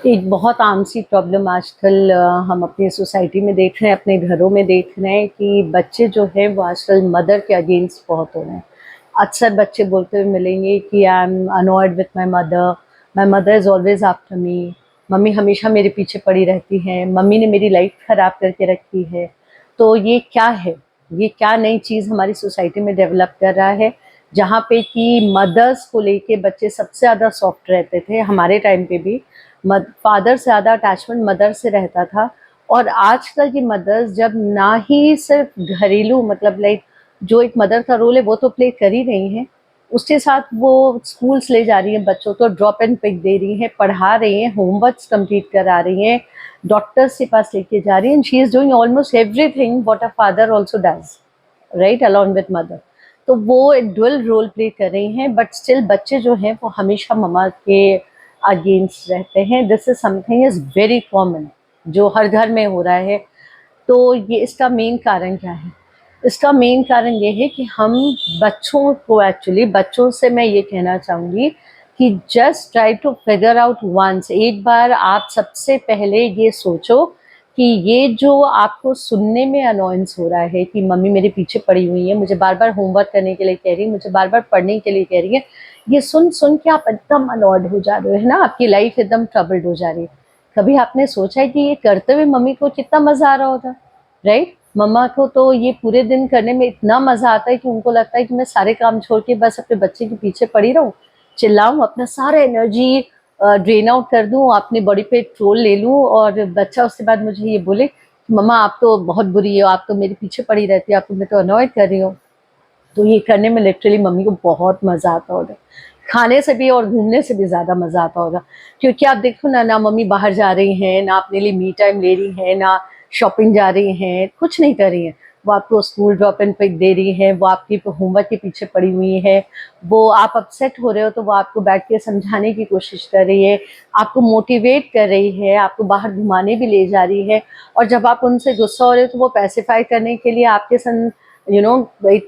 एक बहुत आम सी प्रॉब्लम आजकल हम अपनी सोसाइटी में देख रहे हैं, अपने घरों में देख रहे हैं कि बच्चे जो हैं वो आजकल मदर के अगेंस्ट बहुत हो रहे हैं। अक्सर बच्चे बोलते हुए मिलेंगे कि I am annoyed with my mother is always after me, mummy हमेशा मेरे पीछे पड़ी रहती हैं, मम्मी ने मेरी लाइफ ख़राब करके रखी है। तो ये क्या है? ये क्या नई चीज़ हमारी सोसाइटी में डेवलप कर रहा है, जहाँ पे कि मदर्स को लेके बच्चे सबसे ज़्यादा सॉफ्ट रहते थे हमारे टाइम पे भी। फादर से ज़्यादा अटैचमेंट मदर से रहता था। और आजकल की मदर्स जब ना ही सिर्फ घरेलू मतलब लाइक जो एक मदर का रोल है वो तो प्ले कर ही रही हैं, उसके साथ वो स्कूल्स ले जा रही हैं, बच्चों को ड्रॉप एंड पिक दे रही हैं, पढ़ा रही हैं, होमवर्क्स कंप्लीट करा रही हैं, डॉक्टर्स के पास लेके जा रही हैं। She is doing almost everything what a father also does, right, along with mother. तो वो एक डुअल रोल प्ले कर रही हैं, बट स्टिल बच्चे जो हैं वो हमेशा ममा के अगेंस्ट रहते हैं। This is something is very common जो हर घर में हो रहा है। तो ये इसका मेन कारण क्या है? इसका मेन कारण ये है कि हम बच्चों को एक्चुअली बच्चों से मैं ये कहना चाहूँगी कि just try to figure out once, एक बार आप सबसे पहले ये सोचो कि ये जो आपको सुनने में अनोयंस हो रहा है कि मम्मी मेरे पीछे पड़ी हुई है, मुझे बार बार होमवर्क करने के लिए कह रही है, मुझे बार बार पढ़ने के लिए कह रही है, ये सुन सुन के आप एकदम अनॉयड हो जा रहे हो, है ना, आपकी लाइफ एकदम ट्रबल्ड हो जा रही है। कभी आपने सोचा है कि ये करते हुए मम्मी को कितना मजा आ रहा होगा, राइट? मम्मा को तो ये पूरे दिन करने में इतना मजा आता है कि उनको लगता है कि मैं सारे काम छोड़ के बस अपने बच्चे के पीछे पड़ी रहूं, चिल्लाऊं, अपना सारा एनर्जी ड्रेन आउट कर दूं, अपनी बॉडी पे ट्रोल ले लूं, और बच्चा उसके बाद मुझे ये बोले कि मम्मा आप तो बहुत बुरी हो, आप तो मेरे पीछे पड़ी रहती है, आप तो मैं तो अनॉय कर रही हूँ। तो ये करने में लिटरली मम्मी को बहुत मजा आता होगा, खाने से भी और घूमने से भी ज्यादा मजा आता होगा। क्योंकि आप देखो ना, ना मम्मी बाहर जा रही हैं, ना अपने लिए मी टाइम ले रही हैं, ना शॉपिंग जा रही हैं, कुछ नहीं कर रही हैं। वो आपको स्कूल ड्रॉप एंड पिक दे रही है, वो आपकी होमवर्क के पीछे पड़ी हुई है, वो आप अपसेट हो रहे हो तो वो आपको बैठ के समझाने की कोशिश कर रही है, आपको मोटिवेट कर रही है, आपको बाहर घुमाने भी ले जा रही है। और जब आप उनसे गुस्सा हो रहे हो तो वो पैसिफाई करने के लिए आपके संग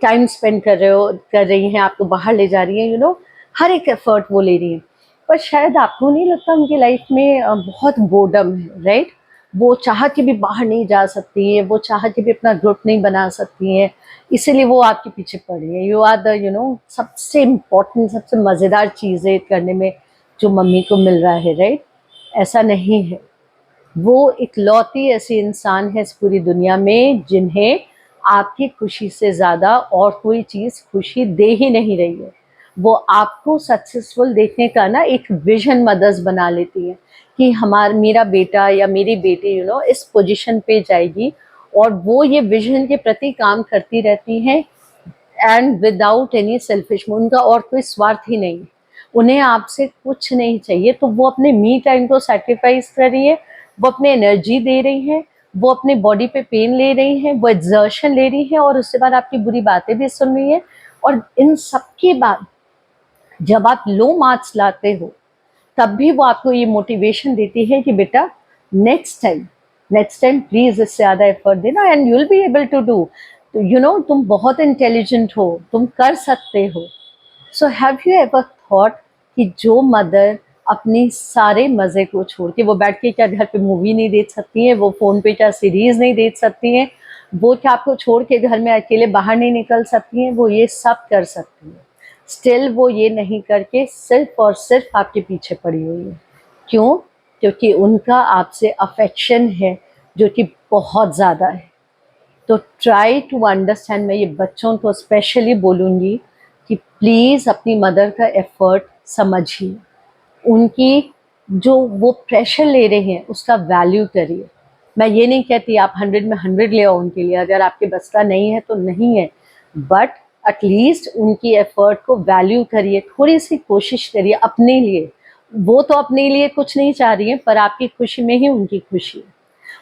टाइम स्पेंड कर रहे हो, कर रही हैं, आपको बाहर ले जा रही हैं, हर एक एफर्ट वो ले रही हैं। पर शायद आपको नहीं लगता उनकी लाइफ में बहुत बोर्डम है, राइट? वो चाह के भी बाहर नहीं जा सकती है, वो चाह के भी अपना ग्रुप नहीं बना सकती हैं, इसीलिए वो आपके पीछे पड़ी है। यू आर द सबसे इम्पोर्टेंट, सबसे मज़ेदार चीज़ें करने में जो मम्मी को मिल रहा है, राइट? ऐसा नहीं है। वो इकलौती ऐसी इंसान है इस पूरी दुनिया में जिन्हें आपकी खुशी से ज़्यादा और कोई चीज़ खुशी दे ही नहीं रही है। वो आपको सक्सेसफुल देखने का ना एक विजन मदर्स बना लेती है कि मेरा बेटा या मेरी बेटी इस पोजीशन पे जाएगी, और वो ये विजन के प्रति काम करती रहती हैं, एंड विदाउट एनी सेल्फिश, उनका और कोई स्वार्थ ही नहीं, उन्हें आपसे कुछ नहीं चाहिए। तो वो अपने मी टाइम को सैक्रिफाइस कर रही है, वो अपने एनर्जी दे रही है, वो अपने बॉडी पे पेन ले रही है, वो एक्सर्शन ले रही है, और उसके बाद आपकी बुरी बातें भी सुन रही है। और इन सब के बाद जब आप लो मार्क्स लाते हो तब भी वो आपको ये मोटिवेशन देती है कि बेटा नेक्स्ट टाइम प्लीज इससे ज़्यादा एफर्ट देना and you will be able to do. तो तुम बहुत इंटेलिजेंट हो, तुम कर सकते हो। So have you ever thought कि जो मदर अपनी सारे मज़े को छोड़ के, वो बैठ के क्या घर पे मूवी नहीं देख सकती हैं, वो फ़ोन पे क्या सीरीज़ नहीं देख सकती हैं, वो क्या आपको छोड़ के घर में अकेले बाहर नहीं निकल सकती हैं, वो ये सब कर सकती हैं। स्टिल वो ये नहीं करके सिर्फ और सिर्फ आपके पीछे पड़ी हुई है। क्यों? क्योंकि उनका आपसे अफेक्शन है जो कि बहुत ज़्यादा है। तो ट्राई टू अंडरस्टैंड, मैं ये बच्चों को स्पेशली बोलूँगी कि प्लीज़ अपनी मदर का एफर्ट समझिए, उनकी जो वो प्रेशर ले रहे हैं उसका वैल्यू करिए। मैं ये नहीं कहती आप 100 में 100 ले आओ उनके लिए, अगर आपके बस का नहीं है तो नहीं है, बट एटलीस्ट उनकी एफर्ट को वैल्यू करिए, थोड़ी सी कोशिश करिए अपने लिए। वो तो अपने लिए कुछ नहीं चाह रही है, पर आपकी खुशी में ही उनकी खुशी है।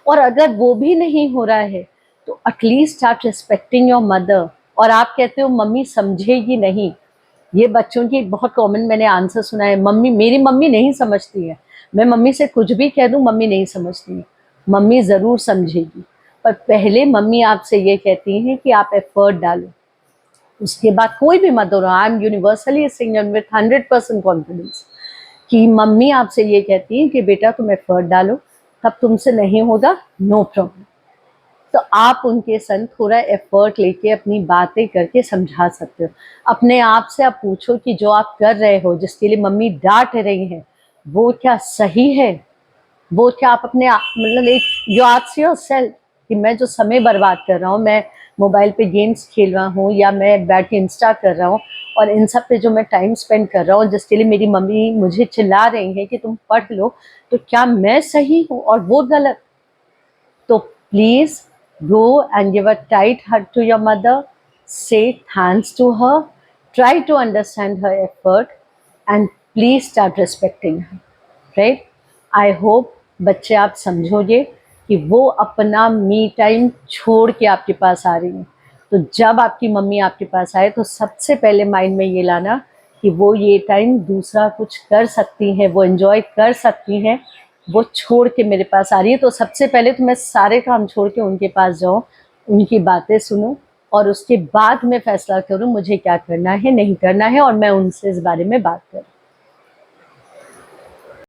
और अगर वो भी नहीं हो रहा है तो एटलीस्ट आप रिस्पेक्टिंग योर मदर। और आप कहते हो मम्मी समझेगी नहीं, ये बच्चों की बहुत कॉमन मैंने आंसर सुना है, मम्मी मेरी मम्मी नहीं समझती है, मैं मम्मी से कुछ भी कह दूं मम्मी नहीं समझती है। मम्मी ज़रूर समझेगी, पर पहले मम्मी आपसे ये कहती हैं कि आप एफर्ट डालो, उसके बाद कोई भी मदर हो, I am universally single with 100% confidence कि मम्मी आपसे ये कहती हैं कि बेटा तुम एफर्ट डालो, तब तुमसे नहीं होगा, नो प्रॉब्लम। तो आप उनके संग थोड़ा एफर्ट लेके अपनी बातें करके समझा सकते हो। अपने आप से आप पूछो कि जो आप कर रहे हो, जिसके लिए मम्मी डांट रही हैं, वो क्या सही है? वो क्या आप अपने मतलब एक यू आस्क योरसेल्फ कि मैं जो समय बर्बाद कर रहा हूँ, मैं मोबाइल पे गेम्स खेल रहा हूँ या मैं बैठ के इंस्टा कर रहा हूँ, और इन सब पे जो मैं टाइम स्पेंड कर रहा हूँ जिसके लिए मेरी मम्मी मुझे चिल्ला रही है कि तुम पढ़ लो, तो क्या मैं सही हूँ और वो गलत? तो please go and give a tight hug to your mother, say thanks to her, try to understand her effort, and please start respecting her, right? I hope बच्चे आप समझोगे कि वो अपना मी टाइम छोड़ के आपके पास आ रही हैं। तो जब आपकी मम्मी आपके पास आए तो सबसे पहले माइंड में ये लाना कि वो ये टाइम दूसरा कुछ कर सकती हैं, वो एंजॉय कर सकती हैं, वो छोड़ के मेरे पास आ रही है। तो सबसे पहले तो मैं सारे काम छोड़ के उनके पास जाऊँ, उनकी बातें सुनूँ, और उसके बाद मैं फैसला करूँ मुझे क्या करना है, नहीं करना है, और मैं उनसे इस बारे में बात करूँ।